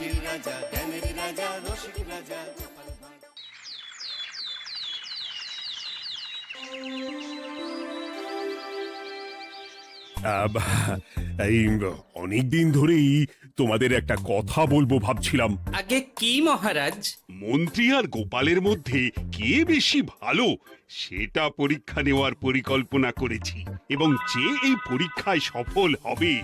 হাসির রাজা, জ্ঞানের রাজা, রসিক রাজা গোপাল ভাঁড়। এই অনেকদিন ধরেই তোমাদের একটা কথা বলবো ভাবছিলাম। আগে কি মহারাজ? মন্ত্রী আর গোপালের মধ্যে কে বেশি ভালো সেটা পরীক্ষা নেওয়ার পরিকল্পনা করেছি, এবং যে এই পরীক্ষায় সফল হবে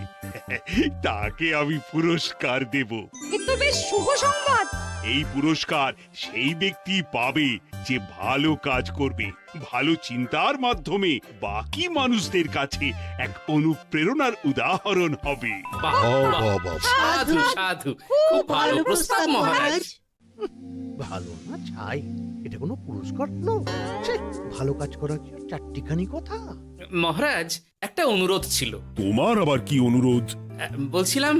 তাকে আমি পুরস্কার দেব। এ তো বেশ শুভ সংবাদ। এই পুরস্কার সেই ব্যক্তি পাবে যে ভালো কাজ করবে, ভালো চিন্তার মাধ্যমে বাকি মানুষদের কাছে এক অনুপ্রেরণার উদাহরণ হবে। বাহ, বাহ, সাধু সাধু, খুব ভালো প্রস্তাব মহারাজ। ভালো না ছাই, এটা কোনো পুরস্কার হলো? ছে, ভালো কাজ করা কি আর চারটিখানি কথা? মহারাজ, একটা অনুরোধ ছিল। তোমার আবার কি অনুরোধ? বলছিলাম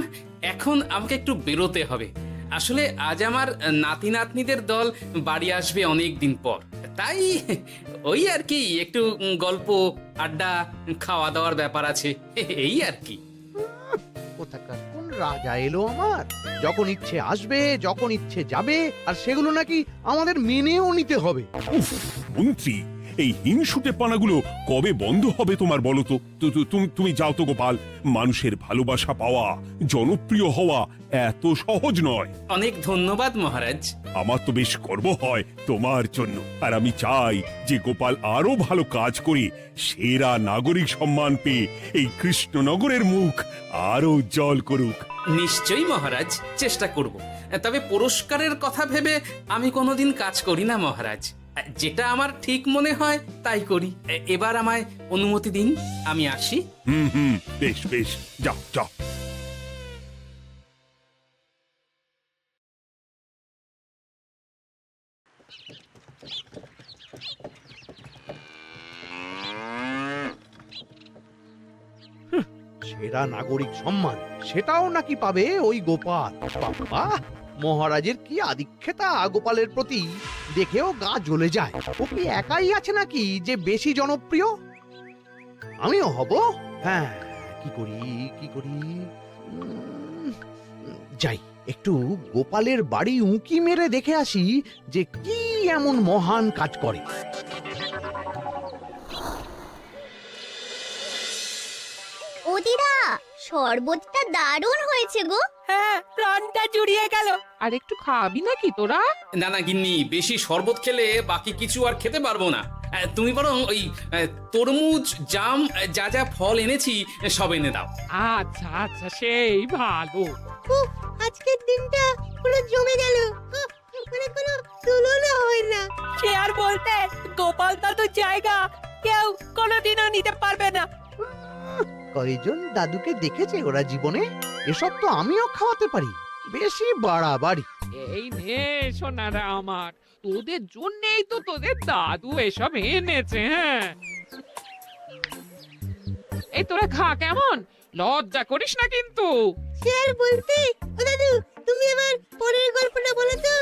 এখন আমাকে একটু বেরোতে হবে। আসলে আজ আমার নাতি নাতনিদের দল বাড়ি আসবে অনেক দিন পর, তাই ওই আর কি একটু গল্প আড্ডা খাওয়া দাওয়ার ব্যাপার আছে, এই আর কি। কোথাকার কোন রাজা এলো আমার? যখন ইচ্ছে আসবে, যখন ইচ্ছে যাবে, আর সেগুলো নাকি আমাদের মেনেও নিতে হবে। উফ, মন্ত্রী, এই হিংসুটে পানাগুলো কবে বন্ধ হবে তোমার বলো তো? তুমি যাও তো গোপাল। মানুষের ভালোবাসা পাওয়া, জনপ্রিয় হওয়া এত সহজ নয়। অনেক ধন্যবাদ মহারাজ। আমার তো বেশ গর্ব হয় তোমার জন্য, আর আমি চাই যে গোপাল আরো ভালো কাজ করে সেরা নাগরিক সম্মান পেয়ে এই কৃষ্ণনগরের মুখ আরো উজ্জ্বল করুক। নিশ্চয়ই মহারাজ, চেষ্টা করব। তবে পুরস্কারের কথা ভেবে আমি কোনোদিন কাজ করি না মহারাজ। যেটা আমার ঠিক মনে হয় তাই করি। এবার আমায় অনুমতি দিন, আমি আসি। হুম, বেশ বেশ, যাও যাও। সেরা নাগরিক সম্মান সেটাও নাকি পাবে ওই গোপাল? বাবা, মহারাজের কি আদিক্ষেতা গোপালের প্রতি, দেখেও গা জ্বলে যায়। ও কি একাই আছে নাকি যে বেশি জনপ্রিয়? আমিও হব। হ্যাঁ, কি করি কি করি? যাই, একটু গোপালের বাড়ি উঁকি মেরে দেখে আসি যে কি এমন মহান কাজ করে। ও দিদা, শরবতটা দারুণ হয়েছে গো। হ্যাঁ, প্রাণটা জুড়িয়ে গেল। আর একটু খাবি নাকি তোরা? না না গিন্নি, বেশি শরবত খেলে বাকি কিছু আর খেতে পারবো না। তুমি বরং ওই তরমুজ, জাম, যা যা ফল এনেছি সব এনে দাও। আচ্ছা আচ্ছা, সেই ভালো। আজকের দিনটা পুরো জমে গেল, মানে কোনো তুলনা হয় না। সে আর বলতে, গোপাল দাদুর জায়গা কেউ কোনোদিনও নিতে পারবে না। কয়জন দাদুকে দেখেছে ওরা জীবনে? এসব তো আমিও খাওয়াতে পারি। বেশি বাড়াবাড়ি। এই নে সোনারা আমার, তোদের জন্যই তো তোদের দাদু এসব এনেছে। হ্যাঁ, এই তোরা খা, কেমন? লজ্জা করিস না কিন্তু। সে আর বলতে, ও দাদু, তুমি এবার পরের গল্পটা বলো তো।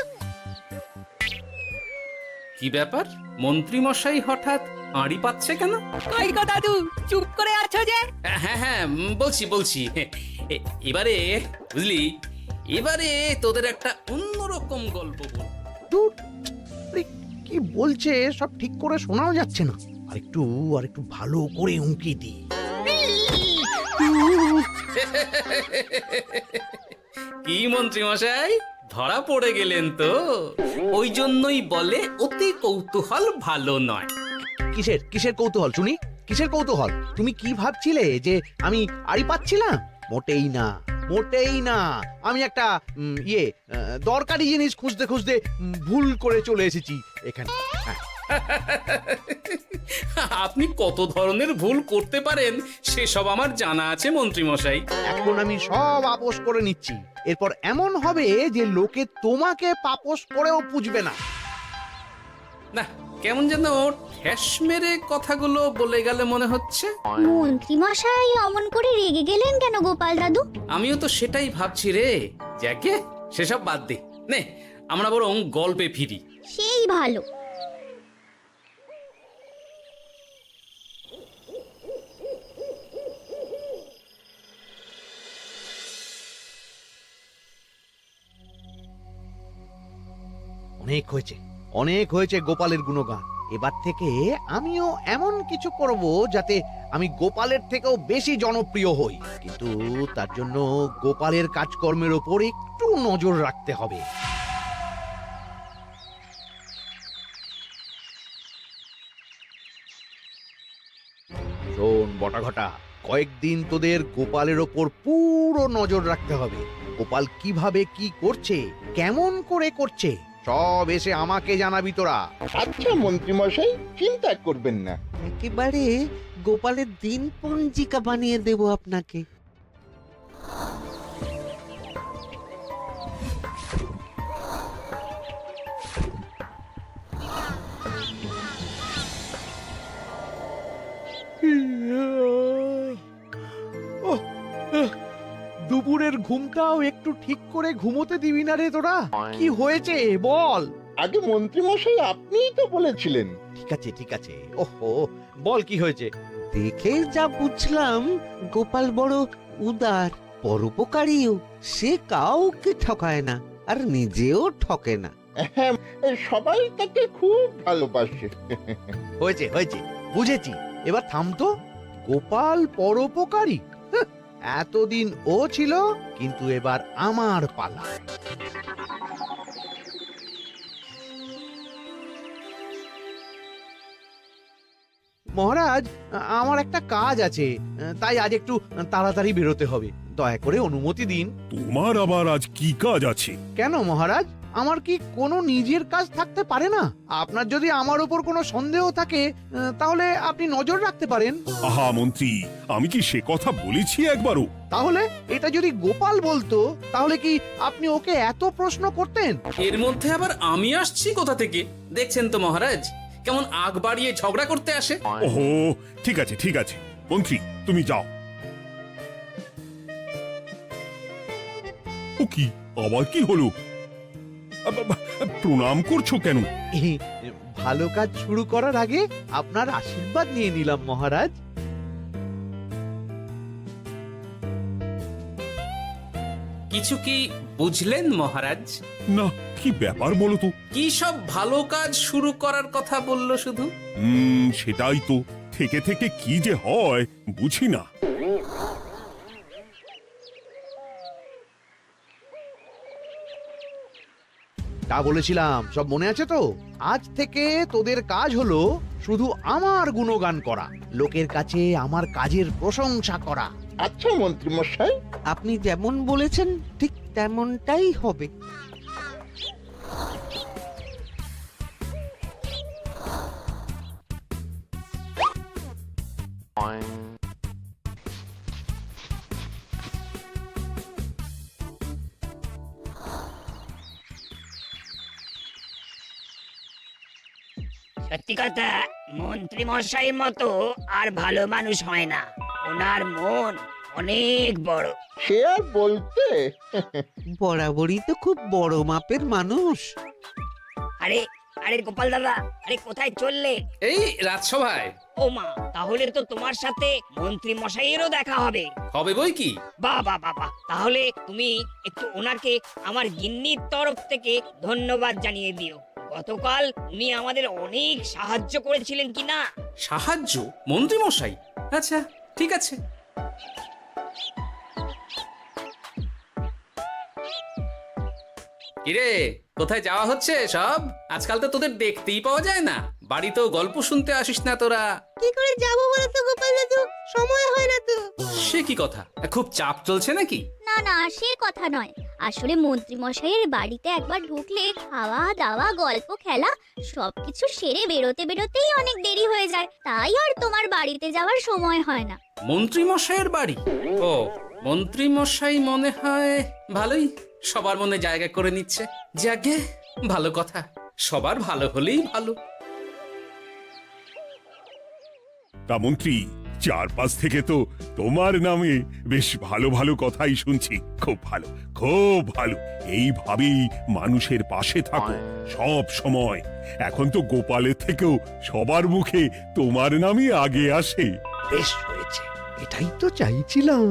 কি ব্যাপার, মন্ত্রী মশাই হঠাৎ আড়ি পাচ্ছে কেন? কই গো দাদু, চুপ করে আছো যে? হ্যাঁ হ্যাঁ, বলছি। এবারে বুঝলি, এবারে তোদের একটা অন্যরকম গল্প বল। ধুর, আরে কি বলছে সব ঠিক করে শোনাও যাচ্ছে না। আর একটু ভালো করে উঁকি দি। কি মন্ত্রী মশাই, ধরা পড়ে গেলেন তো? ওই জন্যই বলে অতি কৌতূহল ভালো নয়। কিসের কিসের কৌতূহল শুনি? কিসের কৌতূহল? তুমি কি ভাবছিলে যে আমি আড়ি পাচ্ছিলাম? মোটেই না, মোটেই না। আমি একটা দরকারি জিনিস খুঁজতে খুঁজতে ভুল করে চলে এসেছি এখানে। হ্যাঁ, আপনি কত ধরনের ভুল করতে পারেন সেসব আমার জানা আছে মন্ত্রী মশাই। এখন আমি সব আপোষ করে নিচ্ছি। এরপর এমন হবে যে লোকে তোমাকে পাপোশ করেও পুজবে না। না, কেমন যেন ঠেস মেরে কথাগুলো বলে গেলে মনে হচ্ছে। মন্ত্রী মশাই অমন করে রেগে গেলেন কেন গোপাল দাদু? আমিও তো সেটাই ভাবছি রে। যাকে সেসব বাদ দে, নে আমরা বরং গল্পে ফিরি। সেই ভালো। অনেক হয়েছে গোপালের গুণগান। এবার থেকে আমিও এমন কিছু করব যাতে আমি গোপালের থেকেও বেশি জনপ্রিয় হই, কিন্তু তার জন্য গোপালের কাজকর্মের ওপর একটু নজর রাখতে হবে। শোন বটাঘটা, কয়েকদিন তোদের গোপালের ওপর পুরো নজর রাখতে হবে। গোপাল কিভাবে কি করছে, কেমন করে করছে, সব এসে আমাকে জানাবি তোরা। আচ্ছা মন্ত্রীমশাই, চিন্তা করবেন না। একেবারে গোপালের দিন পঞ্জিকা বানিয়ে দেব আপনাকে। দুপুরের ঘুমটাও একটু ঠিক করে ঘুমোতে দিবি না রে তোরা? কি হয়েছে বল। আগে মন্ত্রীমশাই আপনিই তো বলেছিলেন। ঠিক আছে, ওহো, বল কি হয়েছে। দেখে যা বুঝলাম গোপাল বড় উদার, পরোপকারীও। সে কাউকে ঠকায় না, আর নিজেও ঠকে না। হ্যাঁ, সবাই তাকে খুব ভালোবাসে। হয়েছে, বুঝেছি। এবার থাম তো। গোপাল পরোপকারী? হাহ, এতদিন ও ছিল, কিন্তু এবার আমার পালা। মহারাজ, আমার একটা কাজ আছে, তাই আজ একটু তাড়াতাড়ি বেরোতে হবে। দয়া করে অনুমতি দিন। তোমার আবার আজ কি কাজ আছে? কেন মহারাজ, আমার কি কোনো নিজের কাজ থাকতে পারে না? আপনার যদি আমার উপর কোনো সন্দেহ থাকে, তাহলে আপনি নজর রাখতে পারেন। আহা মন্ত্রী, আমি কি সে কথা বলেছি একবারও? তাহলে এটা যদি গোপাল বলতো, তাহলে কি আপনি ওকে এত প্রশ্ন করতেন? এর মধ্যে আবার আমি আসছি কোথা থেকে? দেখছেন তো মহারাজ, কেমন আগ বাড়িয়ে ঝগড়া করতে আসে। ওহো, ঠিক আছে মন্ত্রী, তুমি যাও। ও কি, আবার কি হলো? প্রণাম করছো কেন? ভালো কাজ শুরু করার আগে আপনার আশীর্বাদ নিয়ে নিলাম মহারাজ। কিছু কি বুঝলেন মহারাজ? না, কি ব্যাপার বলো তো? কি সব ভালো কাজ শুরু করার কথা বললো শুধু? সেটাই তো, থেকে থেকে কি যে হয় বুঝি না। তা বলেছিলাম, সব মনে আছে তো? আজ থেকে তোদের কাজ হলো শুধু আমার গুণগান করা, লোকের কাছে আমার কাজের প্রশংসা করা। আচ্ছা মন্ত্রীমশাই। আপনি যেমন বলেছেন ঠিক তেমনটাই হবে। সত্যি কথা, মন্ত্রী মশাই মতো আর ভালো মানুষ হয় না। ওনার মন অনেক বড়। সে আর বলতে। বরাবরই তো খুব বড় মাপের মানুষ। আরে আরে গোপাল দাদা, আরে কোথায় চললে? এই রাজসভায়। ও মা, তাহলে তো তোমার সাথে মন্ত্রী মশাইয়েরও দেখা হবে। হবে বই কি? বাহ বাহ বাহ বাহ, তাহলে তুমি একটু ওনাকে আমার গিন্নির তরফ থেকে ধন্যবাদ জানিয়ে দিও। গতকাল উনি আমাদের অনেক সাহায্য করেছিলেন কি না? সাহায্য? মন্ত্রী মশাই? আচ্ছা, ঠিক আছে। কিরে, কোথায় যাওয়া হচ্ছে সব? আজকাল তো তোদের দেখতেই পাওয়া যায় না। বাড়িতেও গল্প শুনতে আসিস না তোরা। কি করে যাবো বলো তো গোপাল দাদু, সময় হয় না তো। সে কি কথা, খুব চাপ চলছে নাকি? না না, সে কথা নয়। আসলে মন্ত্রী মশাইয়ের বাড়িতে একবার ঢুকলে খাওয়া দাওয়া গল্প খেলা সবকিছু সেরে বেরোতে বেরোতেই অনেক দেরি হয়ে যায়, তাই আর তোমার বাড়িতে যাওয়ার সময় হয় না। মন্ত্রী মশাইয়ের বাড়ি? ও, মন্ত্রী মশাই মনে হয় ভালোই সবার মনে জায়গা করে নিচ্ছে। যাকে ভালো কথা, সবার ভালো হলেই ভালো। তা মন্ত্রী, চারপাশ থেকে তো তোমার নামে বেশ ভালো ভালো কথাই শুনছি। খুব ভালো। এইভাবেই মানুষের পাশে থাকো সব সময়। এখন তো গোপালের থেকেও সবার মুখে তোমার নামই আগে আসে। বেশ হয়েছে, এটাই তো চাইছিলাম।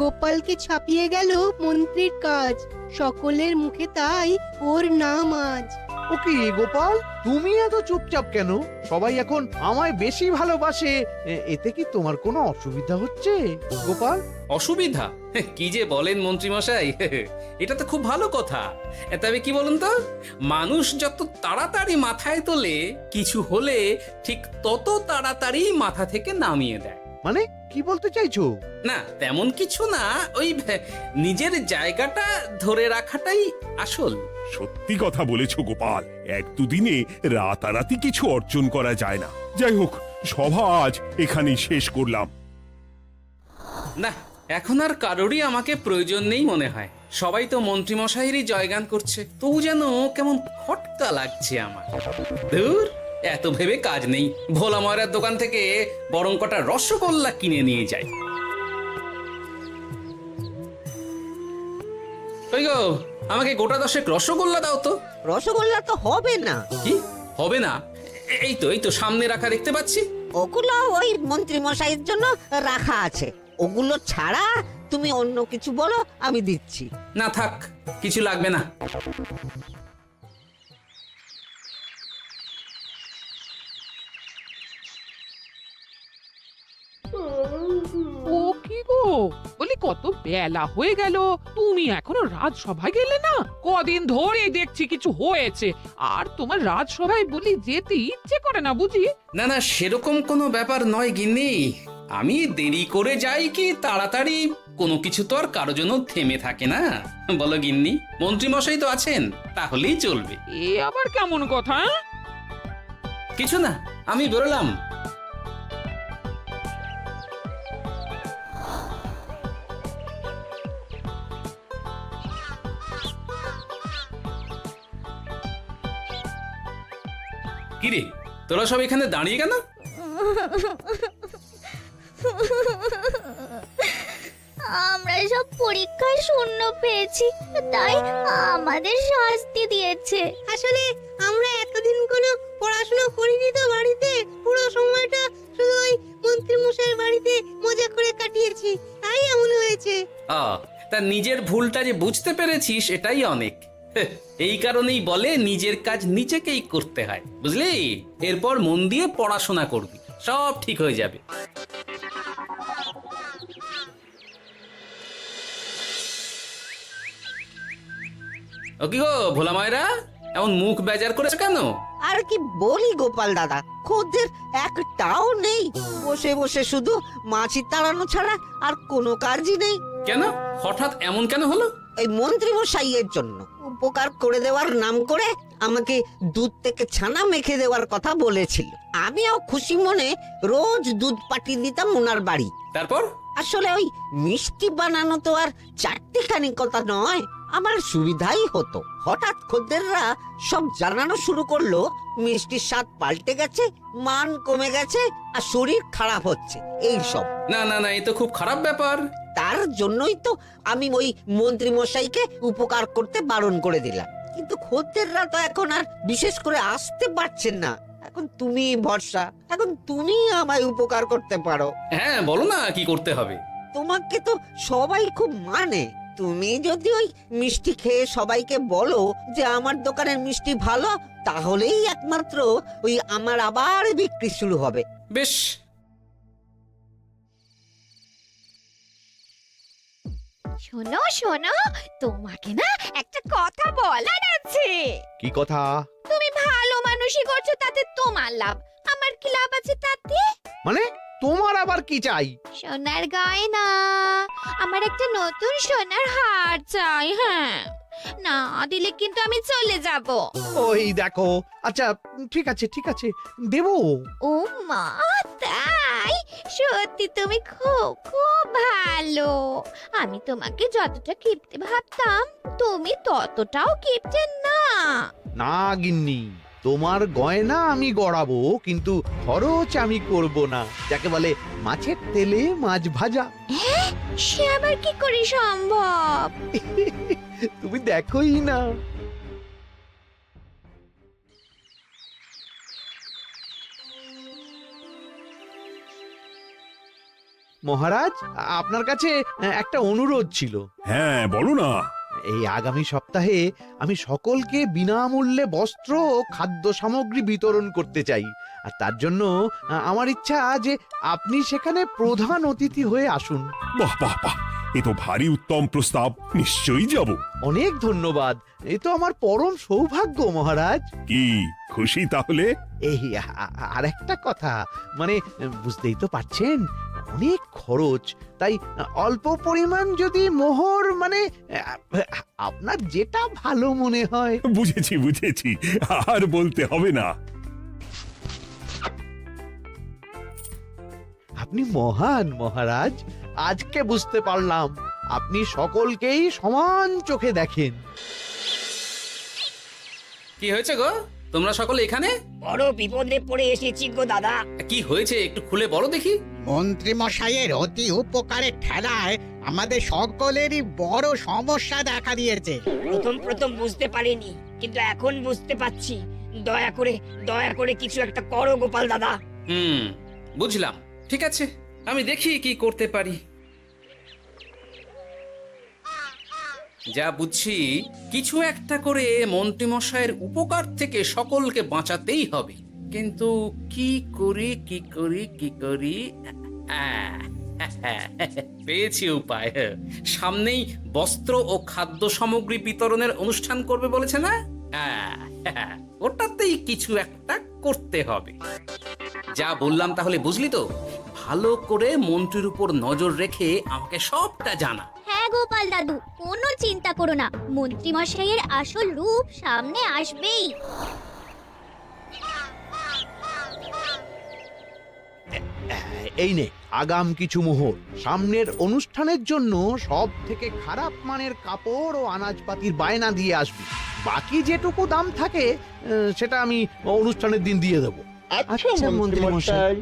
গোপালকে ছাপিয়ে গেল মন্ত্রীর কাজ, সকলের মুখে তাই ওর নাম আজ। ও কি গোপাল, তুমি এত চুপচাপ কেন? সবাই এখন আমায় বেশি ভালোবাসে, এতে কি তোমার কোনো অসুবিধা হচ্ছে গোপাল? অসুবিধা? কি যে বলেন মন্ত্রী মশাই, এটা তো খুব ভালো কথা। তবে কি বলুন তো, মানুষ যত তাড়াতাড়ি মাথায় তোলে, কিছু হলে ঠিক তত তাড়াতাড়ি মাথা থেকে নামিয়ে দেয়। মানে কি বলতে চাইছো? না তেমন কিছু না, ওই নিজের জায়গাটা ধরে রাখাটাই আসল। সত্যি কথা বলেছো গোপাল, এক দুদিনে রাতারাতি কিছু অর্জন করা যায় না। যাই হোক, সভা আজ এখানেই শেষ করলাম। না, এখন আর কারোরই আমাকে প্রয়োজন নেই মনে হয়। সবাই তো মন্ত্রী মশাইয়েরই জয়গান করছে, তবু যেন কেমন খটকা লাগছে আমার। ধুর, এত ভেবে কাজ নেই, ভোলা ময়রার দোকান থেকে বরং কটা রসগোল্লা কিনে নিয়ে যাই। ওই গো, আমাকে গোটা 10 রসগোল্লা দাও তো। রসগোল্লা তো হবে না। কি হবে না? এই তো সামনে রাখা দেখতে পাচ্ছি। ওগুলো ওই মন্ত্রী মশাইয়ের জন্য রাখা আছে। ওগুলো ছাড়া তুমি অন্য কিছু বলো, আমি দিচ্ছি। না থাক, কিছু লাগবে না। ও কি গো, বলি কত বেলা হয়ে গেল, তুমি এখনো রাজসভায় গেলে না? কদিন ধরে দেখছি কিছু হয়েছে, আর তোমার রাজসভায় বলি যেতে ইচ্ছে করে না বুঝি? না না, সেরকম কোনো ব্যাপার নয় গিন্নি। আমি দেরি করে যাই কি তাড়াতাড়ি, কোনো কিছু তো আর কারো জন্য থেমে থাকে না, বলো গিন্নি? মন্ত্রী মশাই তো আছেন, তাহলেই চলবে। এ আবার কেমন কথা? কিছু না, আমি বেরোলাম। কিরে, তোরা সব এখানে দাঁড়িয়ে কেন? আমরা সব পরীক্ষায় শূন্য পেয়েছি, তাই আমাদের শাস্তি দিয়েছে। আসলে আমরা এতদিন কোনো পড়াশোনা করিনি তো বাড়িতে, পুরো সময়টা শুধু ওই মন্ত্রী মশাইয়ের বাড়িতে মজা করে কাটিয়েছি, তাই এমন হয়েছে। তা নিজের ভুলটা যে বুঝতে পেরেছিস, এটাই অনেক। এই কারণেই বলে নিজের কাজ নিজেকেই করতে হয়, বুঝলি? এরপর মন দিয়ে পড়াশোনা করবি, সব ঠিক হয়ে যাবে। ও কি গো ভোলা মায়েরা, এমন মুখ বেজার করেছে কেন? আর কি বলি গোপাল দাদা, খদ্দের একটাও নেই। বসে বসে শুধু মাছি তাড়ানো ছাড়া আর কোনো কাজই নেই। কেন, হঠাৎ এমন কেন হলো? এই মন্ত্রী মশাইয়ের জন্য উপকার করে দেওয়ার নাম করে আমাকে দুধ থেকে ছানা মেখে দেওয়ার কথা বলেছিল। আমিও খুশি মনে রোজ দুধ পাঠিয়ে দিতাম ওনার বাড়ি। তারপর? আসলে ওই মিষ্টি বানানো তো আর চারটিখানি কথা নয়, আমার সুবিধাই হতো। হঠাৎ খদ্দেররা সব জানানো শুরু করলো মিষ্টির স্বাদ পাল্টে গেছে, মান কমে গেছে, আর শরীর খারাপ হচ্ছে, এই সব। না না না, এ তো খুব খারাপ ব্যাপার। তার জন্যই তো আমি ওই মন্ত্রী মশাইকে উপকার করতে বারণ করে দিলাম। কিন্তু খদ্দেররা তো এখন আর বিশেষ করে আসতে পারছেন না। এখন তুমি ভরসা, এখন তুমি আমায় উপকার করতে পারো। হ্যাঁ বলো না, কি করতে হবে? তোমাকে তো সবাই খুব মানে। তুমি যদি ওই মিষ্টি খেয়ে সবাইকে বলো যে আমার দোকানের মিষ্টি ভালো, তাহলেই একমাত্র ওই আমার আবার বিক্রি শুরু হবে। বেশ। শোনো শোনো, তোমাকে না একটা কথা বলার আছে। কি কথা? তুমি ভালো মানুষই করছো, তাতে তোমার লাভ, আমার কি লাভ আছে তাতে? মানে তোমার আবার কি চাই? সোনার গয়না, আমার একটা নতুন সোনার হার চাই। হ্যাঁ, না দিলে কিন্তু আমি চলে যাব। ওই দেখো, আচ্ছা ঠিক আছে ঠিক আছে, দেবো। ও মা, তাই? সত্যি তুমি খুব খুব ভালো। আমি তোমাকে যতটা কিপটে ভাবতাম, তুমি ততটাও কিপটে না। না গিন্নি, তোমার গয়না আমি গড়াবো, কিন্তু খরচ আমি করব না। যাকে বলে মাছের তেলে মাছ ভাজা। সে আবার কি করে সম্ভব? তুমি দেখোই না। মহারাজ, আপনার কাছে একটা অনুরোধ ছিল। হ্যাঁ বলো না। এই আগামী সপ্তাহে আমি সকলকে বিনামূল্যে বস্ত্র ও খাদ্য সামগ্রী বিতরণ করতে চাই। আর তার জন্য আমার ইচ্ছা যে আপনি সেখানে প্রধান অতিথি হয়ে আসুন। বাহ বাহ বাহ, এ তো ভারী উত্তম প্রস্তাব, নিশ্চয়ই যাব। অনেক ধন্যবাদ, এ তো আমার পরম সৌভাগ্য মহারাজ। কি খুশি তাহলে? এই আর একটা কথা, মানে বুঝতেই তো পারছেন অনেক খরচ, তাই অল্প পরিমাণ যদি মোহর, মানে আপনার যেটা ভালো মনে হয়। বুঝেছি বুঝেছি, আর বলতে হবে না। আপনি মহান মহারাজ, আজকে বুঝতে পারলাম আপনি সকলকেই সমান চোখে দেখেন। কি হয়েছে গো, তোমরা সকলে এখানে? বড় বিপদে পড়ে এসেছি গো দাদা। কি হয়েছে একটু খুলে বলো দেখি। মন্ত্রী মশাইয়ের অতি উপকারের ঠেলায় আমাদের সকলেরই বড় সমস্যা দেখা দিয়েছে। প্রথম বুঝতে পারিনি, কিন্তু এখন বুঝতে পারছি। দয়া করে কিছু একটা করো গোপাল দাদা। বুঝলাম, ঠিক আছে, আমি দেখি কি করতে পারি। যা বুঝছি, কিছু একটা করে মন্ত্রীমশাইয়ের উপকার থেকে সকলকে বাঁচাতেই হবে। কিন্তু কি করি পেয়েছি উপায়। সামনেই বস্ত্র ও খাদ্য সামগ্রী বিতরণের অনুষ্ঠান করবে বলেছে না? ওটাতেই কিছু একটা করতে হবে। যা বললাম তাহলে বুঝলি তো? ভালো করে মন্ত্রীর উপর নজর রেখে আমাকে সবটা জানা। হ্যাঁ গোপাল দাদু, কোনো চিন্তা করো না, মন্ত্রী মশাইয়ের আসল রূপ সামনে আসবেই। এই নে আগাম কিছু মোহর। সামনের অনুষ্ঠানের জন্য সব থেকে খারাপ মানের কাপড় ও আনাজপাতির বায়না দিয়ে আসবি। বাকি যেটুকু দাম থাকে সেটা আমি অনুষ্ঠানের দিন দিয়ে দেবো। আচ্ছা মন্ত্রী মশাই।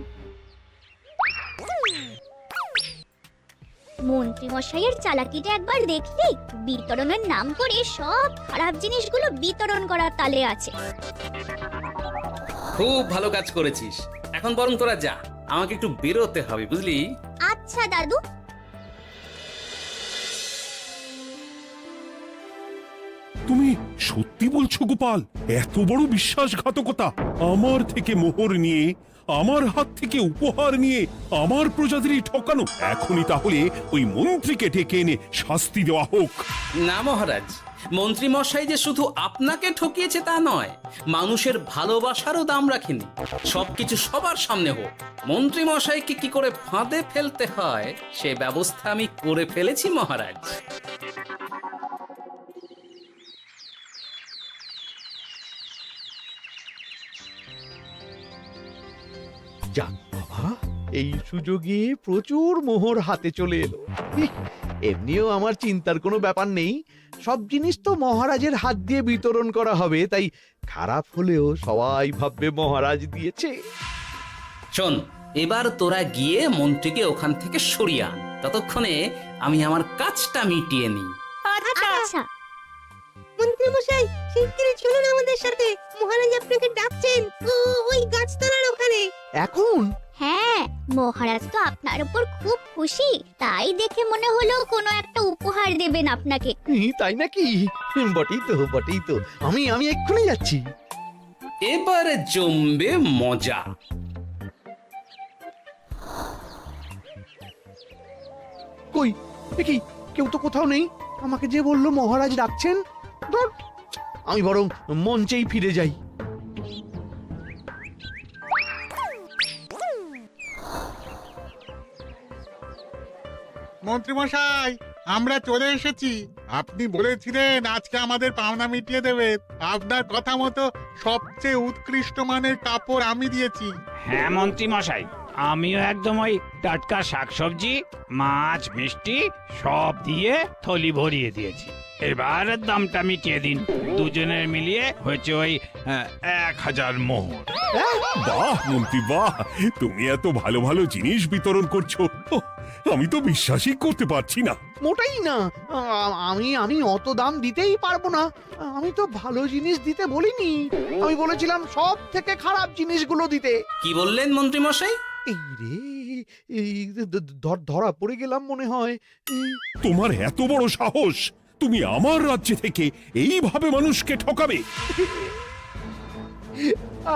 মন্ত্রী মশাইয়ের চালাকিটা একবার দেখলি? বিতরণের নাম করে সব খারাপ জিনিসগুলো বিতরণ করার তালে আছে। খুব ভালো কাজ করেছিস। এখন বরং তোরা যা, আমাকে একটু বেরোতে হবে, বুঝলি? আচ্ছা দাদু। তুমি সত্যি বলছো গোপাল? এত বড় বিশ্বাসঘাতকতা! আমার থেকে মোহর নিয়ে, আমার হাত থেকে উপহার নিয়ে আমার প্রজাদেরই ঠকানো। এখনই তাহলে ওই মন্ত্রীকে ডেকে এনে শাস্তি দেওয়া হোক। না মহারাজ, মন্ত্রী মশাই যে শুধু আপনাকে ঠকিয়েছে তা নয়, মানুষের ভালোবাসারও দাম রাখেনি। সবকিছু সবার সামনে হোক। মন্ত্রী মশাইকে কি করে ফাঁদে ফেলতে হয় সে ব্যবস্থা আমি করে ফেলেছি মহারাজ। যাক বাবা, এই সুযোগে প্রচুর মোহর হাতে চলে এলো। এমনিও আমার চিন্তার কোনো ব্যাপার নেই, সব জিনিস তো মহারাজের হাত দিয়ে বিতরণ করা হবে, তাই খারাপ হলেও সবাই ভাববে মহারাজ দিয়েছে। শোন, এবার তোরা গিয়ে মন্ত্রীকে ওখান থেকে সরিয়ে আন। ততক্ষণে আমি আমার কাজটা মিটিয়ে নিই। আচ্ছা। মন্ত্রী মশাই, শিগগিরই চলুন আমাদের সাথে, মহারাজ আপনাকে ডাকছেন ওই গাছতলার ওখানে। এখন? হ্যাঁ, মহারাজ তো আপনার উপর খুব খুশি, তাই দেখে মনে হলো কোনো একটা উপহার দেবেন আপনাকে। তাই নাকি? বটেই তো, আমি এক্ষুনি যাচ্ছি। এবারে জমবে মজা। কই দেখি, কেউ তো কোথাও নেই। আমাকে যে বললো মহারাজ ডাকছেন, ধুর, আমি বরং মঞ্চেই ফিরে যাই। মন্ত্রী মশাই, আমরা চলে এসেছি। আপনি বলেছিলেন আজকে আমাদের পাওনা মিটিয়ে দেবেন। আপনার কথা মতো সবচেয়ে উৎকৃষ্ট মানের কাপড় আমি দিয়েছি। হ্যাঁ মন্ত্রী মশাই, আমিও একদম ওই টাটকা শাকসবজি, মাছ, মিষ্টি সব দিয়ে থলি ভরিয়ে দিয়েছি। এবার দামটা মিটিয়ে দিন। দুজনের মিলিয়ে হয়েছে ওই 1000 মোহর। বাহ মন্ত্রী বাহ, তুমি এত ভালো ভালো জিনিস বিতরণ করছো, আমি তো বিশ্বাসই করতে পারছি না। মোটেই না, আমি অত দাম দিতেই পারবো না। আমি তো ভালো জিনিস দিতে বলিনি, আমি বলেছিলাম সব থেকে খারাপ জিনিসগুলো দিতে। কি বললেন মন্ত্রী মশাই? এই রে, এই ধরা পড়ে গেলাম মনে হয়। তোমার এত বড় সাহস! তুমি আমার রাজ্যে থেকে এইভাবে মানুষকে ঠকাবে?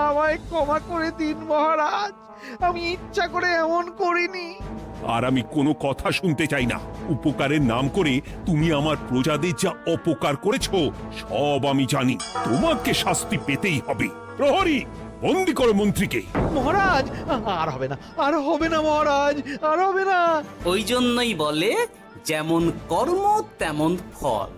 আমায় ক্ষমা করে দিন মহারাজ, আমি ইচ্ছা করে এমন করিনি। আর আমি কোনো কথা শুনতে চাই না। উপকারের নাম করে তুমি আমার প্রজাদের যা অপকার করেছো সব আমি জানি। তোমাকে শাস্তি পেতেই হবে। প্রহরী, বন্দি করো মন্ত্রীকে। মহারাজ, আর হবে না, আর হবে না মহারাজ, আর হবে না। ওই জন্যই বলে যেমন কর্ম তেমন ফল।